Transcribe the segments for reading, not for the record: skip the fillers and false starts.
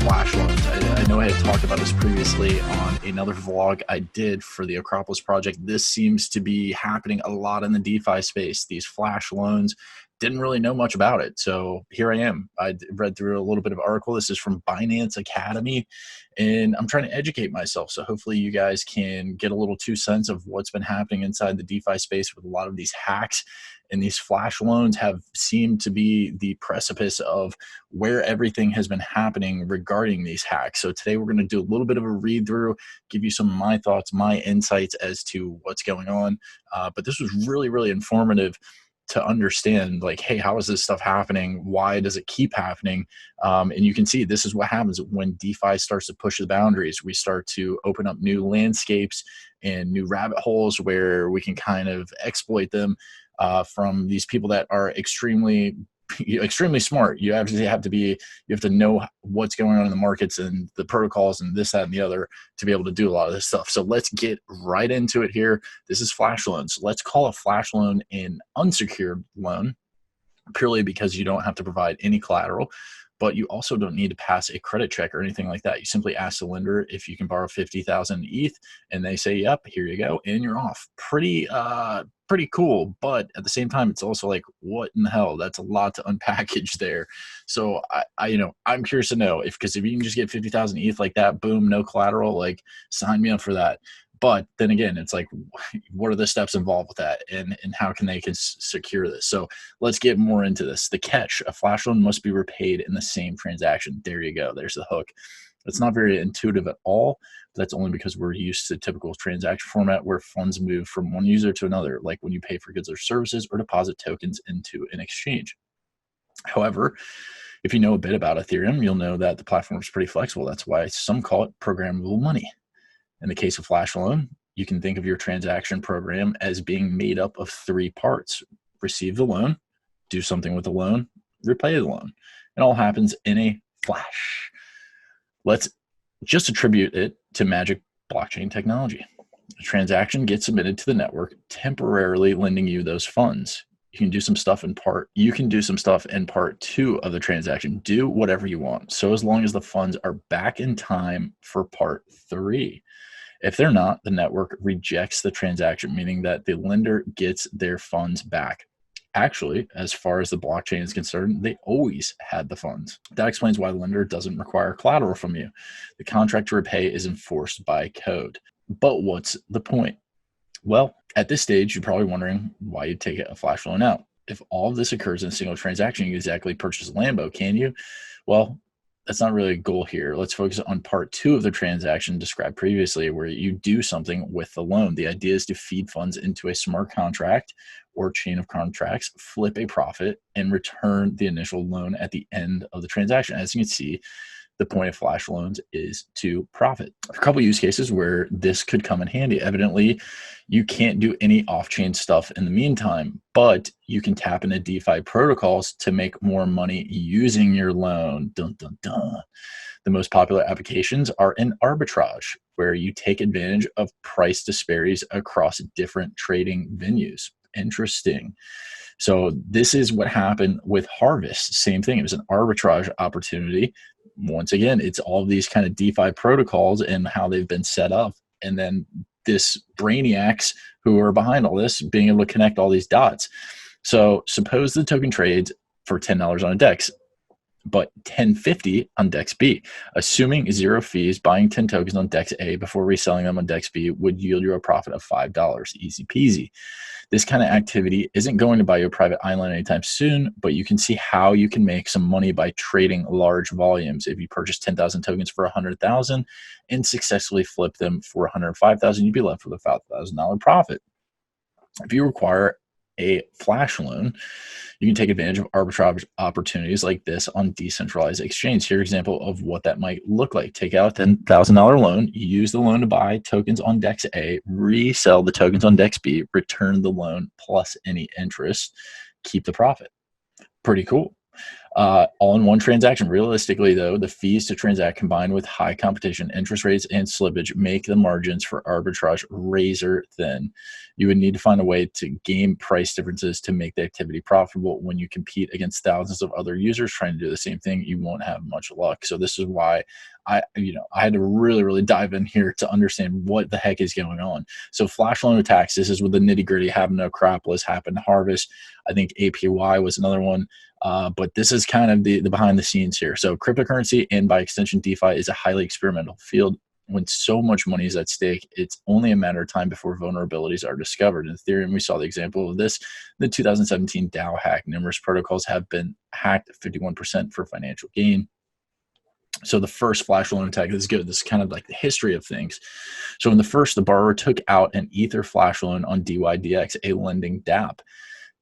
FlashLoans. I know I had talked about this previously on another vlog I did for the Akropolis project. This seems to be happening a lot in the DeFi space. These flash loans, didn't really know much about it. So here I am. I read through a little bit of article. This is from Binance Academy, and I'm trying to educate myself. So hopefully you guys can get a little 2 cents of what's been happening inside the DeFi space with a lot of these hacks. And these flash loans have seemed to be the precipice of where everything has been happening regarding these hacks. So today we're going to do a little bit of a read through, give you some of my thoughts, my insights as to what's going on. But this was really, really informative to understand, like, hey, how is this stuff happening? Why does it keep happening? And you can see this is what happens when DeFi starts to push the boundaries. We start to open up new landscapes and new rabbit holes where we can kind of exploit them from these people that are extremely smart. You have to know what's going on in the markets and the protocols and this, that, and the other to be able to do a lot of this stuff. So let's get right into it here. This is flash loans. Let's call a flash loan an unsecured loan purely because you don't have to provide any collateral, but you also don't need to pass a credit check or anything like that. You simply ask the lender if you can borrow 50,000 ETH, and they say, yep, here you go, and you're off. Pretty cool, but at the same time, it's also like, what in the hell? That's a lot to unpackage there. So I'm curious to know because if you can just get 50,000 ETH like that, boom, no collateral, like sign me up for that. But then again, it's like, what are the steps involved with that, and how can they secure this? So let's get more into this. The catch: a flash loan must be repaid in the same transaction. There you go. There's the hook. It's not very intuitive at all. But that's only because we're used to typical transaction format where funds move from one user to another, like when you pay for goods or services or deposit tokens into an exchange. However, if you know a bit about Ethereum, you'll know that the platform is pretty flexible. That's why some call it programmable money. In the case of flash loan, you can think of your transaction program as being made up of 3 parts: receive the loan, do something with the loan, repay the loan. It all happens in a flash. Let's just attribute it to magic blockchain technology. A transaction gets submitted to the network, temporarily lending you those funds. You can do some stuff in part 2 of the transaction. Do whatever you want, so as long as the funds are back in time for part 3. If they're not, the network rejects the transaction, meaning that the lender gets their funds back. Actually, as far as the blockchain is concerned, they always had the funds. That explains why the lender doesn't require collateral from you. The contract to repay is enforced by code. But what's the point? Well, at this stage, you're probably wondering why you'd take a flash loan out. If all of this occurs in a single transaction, you can exactly purchase a Lambo, can you? Well, that's not really a goal here. Let's focus on part 2 of the transaction described previously, where you do something with the loan. The idea is to feed funds into a smart contract or chain of contracts, flip a profit, and return the initial loan at the end of the transaction. As you can see, the point of flash loans is to profit. A couple use cases where this could come in handy. Evidently, you can't do any off-chain stuff in the meantime, but you can tap into DeFi protocols to make more money using your loan. Dun, dun, dun. The most popular applications are in Arbitrage, where you take advantage of price disparities across different trading venues. Interesting. So this is what happened with Harvest. Same thing. It was an arbitrage opportunity. Once again, it's all of these kind of DeFi protocols and how they've been set up. And then this brainiacs who are behind all this being able to connect all these dots. So suppose the token trades for $10 on a DEX, but $10.50 on DEX B. Assuming 0 fees, buying 10 tokens on DEX A before reselling them on DEX B would yield you a profit of $5. Easy peasy. This kind of activity isn't going to buy you a private island anytime soon, but you can see how you can make some money by trading large volumes. If you purchase 10,000 tokens for 100,000 and successfully flip them for 105,000, you'd be left with a $5,000 profit. If you require a flash loan, you can take advantage of arbitrage opportunities like this on decentralized exchange. Here's an example of what that might look like. Take out a $10,000 loan, use the loan to buy tokens on DEX A, resell the tokens on DEX B, return the loan plus any interest, keep the profit. Pretty cool. all in one transaction. Realistically, though, the fees to transact combined with high competition, interest rates, and slippage make the margins for arbitrage razor thin. You would need to find a way to game price differences to make the activity profitable. When you compete against thousands of other users trying to do the same thing, you won't have much luck. So this is why I had to really dive in here to understand what the heck is going on. So flash loan attacks, this is with the nitty gritty. Happened to Akropolis, happened to Harvest. I think APY was another one. But this is kind of the behind the scenes here. So cryptocurrency, and by extension DeFi, is a highly experimental field. When so much money is at stake, it's only a matter of time before vulnerabilities are discovered. In Ethereum, we saw the example of this. The 2017 DAO hack. Numerous protocols have been hacked 51% for financial gain. So the first flash loan attack is good. This is kind of like the history of things. So in the first, the borrower took out an Ether flash loan on DYDX, a lending dApp.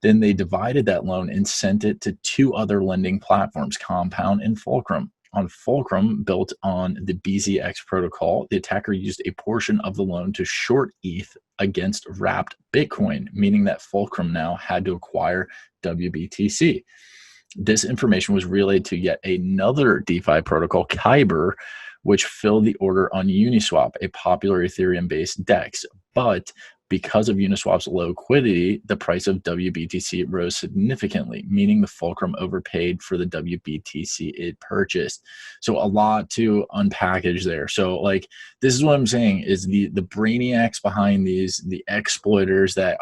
Then they divided that loan and sent it to two other lending platforms, Compound and Fulcrum. On Fulcrum, built on the BZX protocol, the attacker used a portion of the loan to short ETH against wrapped Bitcoin, meaning that Fulcrum now had to acquire WBTC. This information was relayed to yet another DeFi protocol, Kyber, which filled the order on Uniswap, a popular Ethereum-based DEX. But because of Uniswap's low liquidity, the price of WBTC rose significantly, meaning the Fulcrum overpaid for the WBTC it purchased. So a lot to unpackage there. So like, this is what I'm saying is the brainiacs behind these, the exploiters that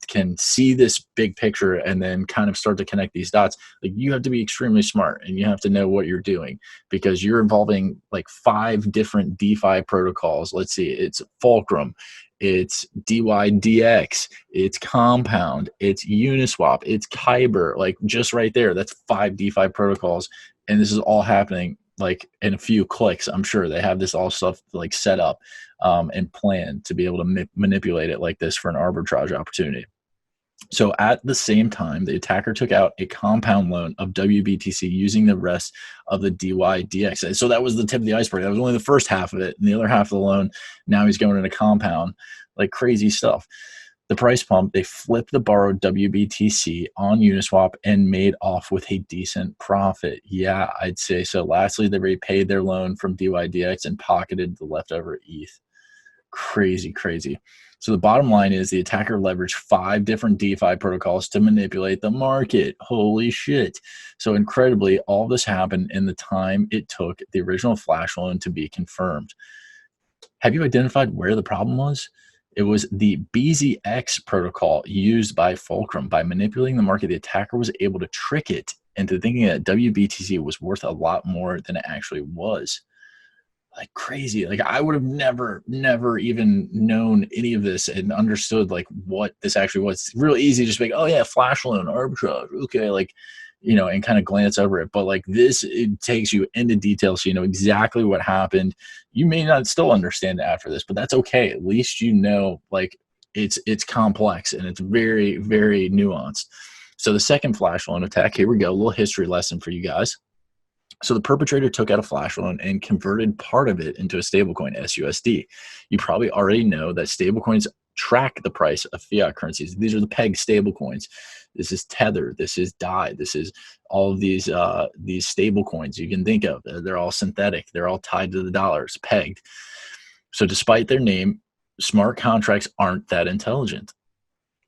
can see this big picture and then kind of start to connect these dots. Like, you have to be extremely smart and you have to know what you're doing, because you're involving like 5 different DeFi protocols. Let's see, it's Fulcrum, it's DYDX, it's Compound, it's Uniswap, it's Kyber. Like, just right there, that's 5 DeFi protocols, and this is all happening like in a few clicks. I'm sure they have this all stuff like set up and planned to be able to manipulate it like this for an arbitrage opportunity. So at the same time, the attacker took out a compound loan of WBTC using the rest of the DYDX. So that was the tip of the iceberg. That was only the first half of it. And the other half of the loan, now he's going into compound, like crazy stuff. The price pump, they flipped the borrowed WBTC on Uniswap and made off with a decent profit. Yeah, I'd say so. Lastly, they repaid their loan from DYDX and pocketed the leftover ETH. Crazy. So the bottom line is the attacker leveraged 5 different DeFi protocols to manipulate the market. Holy shit. So incredibly, all this happened in the time it took the original flash loan to be confirmed. Have you identified where the problem was? It was the BZX protocol used by Fulcrum. By manipulating the market, the attacker was able to trick it into thinking that WBTC was worth a lot more than it actually was. Like crazy. Like, I would have never even known any of this and understood like what this actually was. It's real easy to just be like, oh yeah, flash loan, arbitrage, okay, like, and kind of glance over it. But like this, it takes you into detail so you know exactly what happened. You may not still understand it after this, but that's okay. At least you know like it's complex and it's very, very nuanced. So the second flash loan attack, here we go, a little history lesson for you guys. So the perpetrator took out a flash loan and converted part of it into a stablecoin, SUSD. You probably already know that stablecoins track the price of fiat currencies. These are the peg stablecoins. This is Tether. This is DAI. This is all of these stablecoins you can think of. They're all synthetic. They're all tied to the dollar. It's pegged. So despite their name, smart contracts aren't that intelligent.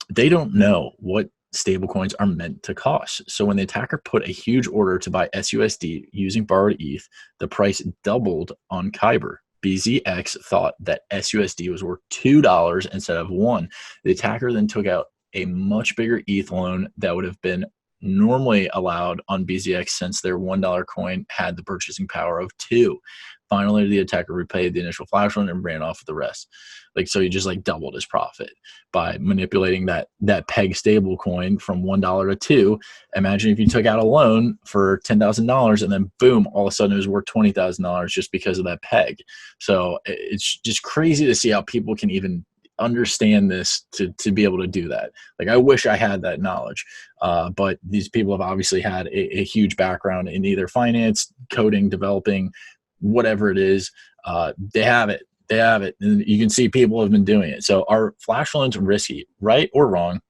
They don't know what stablecoins are meant to cost. So when the attacker put a huge order to buy SUSD using borrowed ETH, the price doubled on Kyber. BZX thought that SUSD was worth $2 instead of $1. The attacker then took out a much bigger ETH loan that would have been normally allowed on BZX, since their $1 coin had the purchasing power of 2. Finally, the attacker repaid the initial flash loan and ran off with the rest. Like, so he just like doubled his profit by manipulating that peg stable coin from $1 to 2. Imagine if you took out a loan for $10,000 and then boom, all of a sudden it was worth $20,000 just because of that peg. So it's just crazy to see how people can even understand this to be able to do that. Like, I wish I had that knowledge, but these people have obviously had a huge background in either finance, coding, developing, whatever it is. They have it, and you can see people have been doing it. So are flash loans risky, right or wrong?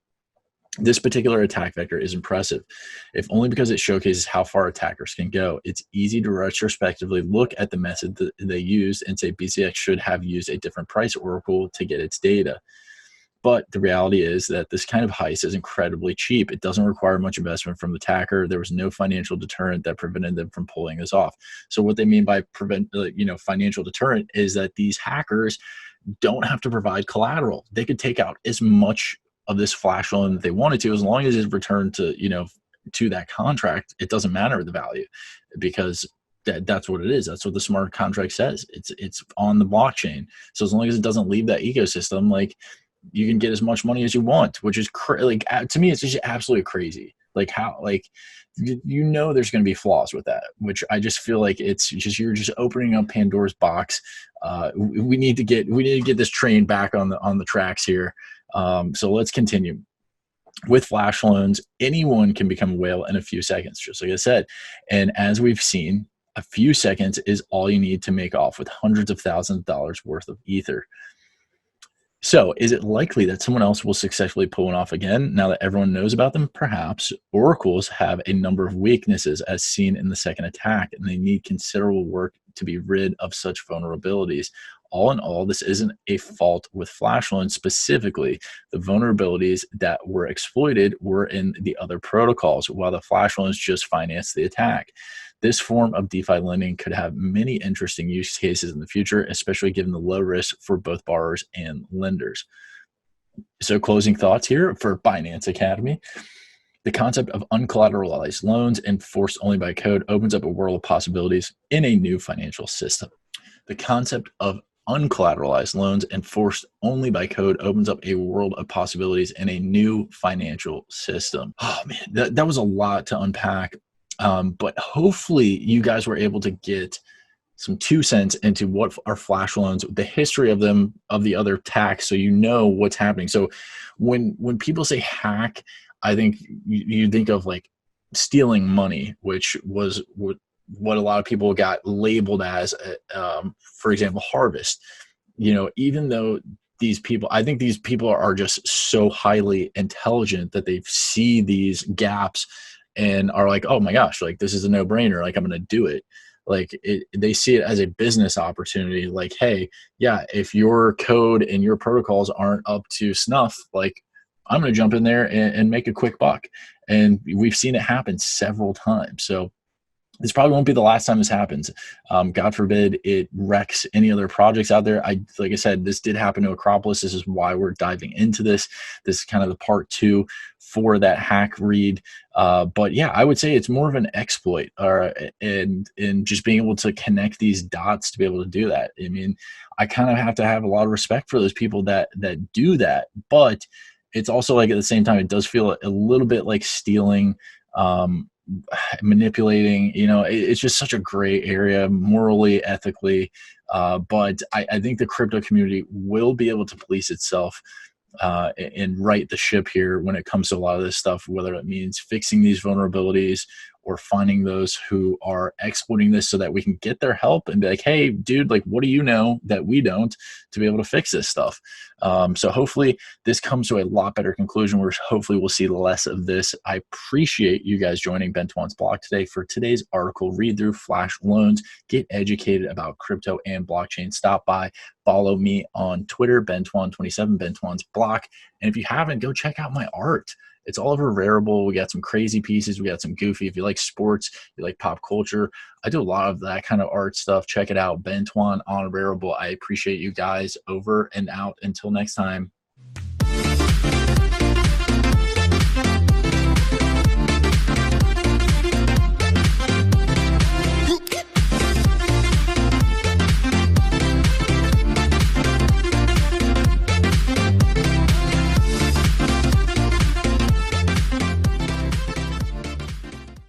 This particular attack vector is impressive, if only because it showcases how far attackers can go. It's easy to retrospectively look at the method that they used and say BCX should have used a different price oracle to get its data. But the reality is that this kind of heist is incredibly cheap. It doesn't require much investment from the attacker. There was no financial deterrent that prevented them from pulling this off. So what they mean by financial deterrent is that these hackers don't have to provide collateral. They could take out as much of this flash loan that they wanted to, as long as it's returned to, to that contract. It doesn't matter the value, because that's what it is. That's what the smart contract says. It's on the blockchain. So as long as it doesn't leave that ecosystem, like, you can get as much money as you want, which is to me, it's just absolutely crazy. Like, how, like, there's going to be flaws with that, which I just feel like it's just, you're just opening up Pandora's box. We need to get this train back on the tracks here. So let's continue. With flash loans, anyone can become a whale in a few seconds, just like I said. And as we've seen, a few seconds is all you need to make off with hundreds of thousands of dollars worth of Ether. So is it likely that someone else will successfully pull it off again now that everyone knows about them? Perhaps. Oracles have a number of weaknesses as seen in the second attack, and they need considerable work to be rid of such vulnerabilities. All in all, this isn't a fault with flash loans specifically. The vulnerabilities that were exploited were in the other protocols, while the flash loans just financed the attack. This form of DeFi lending could have many interesting use cases in the future, especially given the low risk for both borrowers and lenders. So closing thoughts here for Binance Academy. The concept of uncollateralized loans enforced only by code opens up a world of possibilities in a new financial system. The concept of uncollateralized loans enforced only by code opens up a world of possibilities in a new financial system. Oh man, that was a lot to unpack. But hopefully you guys were able to get some 2 cents into what are flash loans, the history of them, of the other attacks, so you know what's happening. So when people say hack, I think you think of like stealing money, which was what a lot of people got labeled as, for example, harvest. Even though I think these people are just so highly intelligent that they see these gaps and are like, oh my gosh, like, this is a no-brainer, like, I'm going to do it. Like, they see it as a business opportunity. Like, hey, yeah, if your code and your protocols aren't up to snuff, like, I'm going to jump in there and make a quick buck. And we've seen it happen several times. So this probably won't be the last time this happens. God forbid it wrecks any other projects out there. Like I said, this did happen to Akropolis. This is why we're diving into this. This is kind of the part 2 for that hack read. But yeah, I would say it's more of an exploit, and just being able to connect these dots to be able to do that. I mean, I kind of have to have a lot of respect for those people that do that. But it's also, like, at the same time, it does feel a little bit like stealing, manipulating. It's just such a gray area, morally, ethically. But I think the crypto community will be able to police itself and right the ship here when it comes to a lot of this stuff, whether it means fixing these vulnerabilities or finding those who are exploiting this so that we can get their help and be like, hey, dude, like, what do you know that we don't, to be able to fix this stuff? So hopefully this comes to a lot better conclusion, where hopefully we'll see less of this. I appreciate you guys joining Bentwan's blog today for today's article read through flash loans. Get educated about crypto and blockchain. Stop by, follow me on Twitter, Bentwan27, Bentwan's block. And if you haven't, go check out my art. It's all over Rarible. We got some crazy pieces. We got some goofy. If you like sports, you like pop culture, I do a lot of that kind of art stuff. Check it out. Bentwan on Rarible. I appreciate you guys. Over and out. Until next time.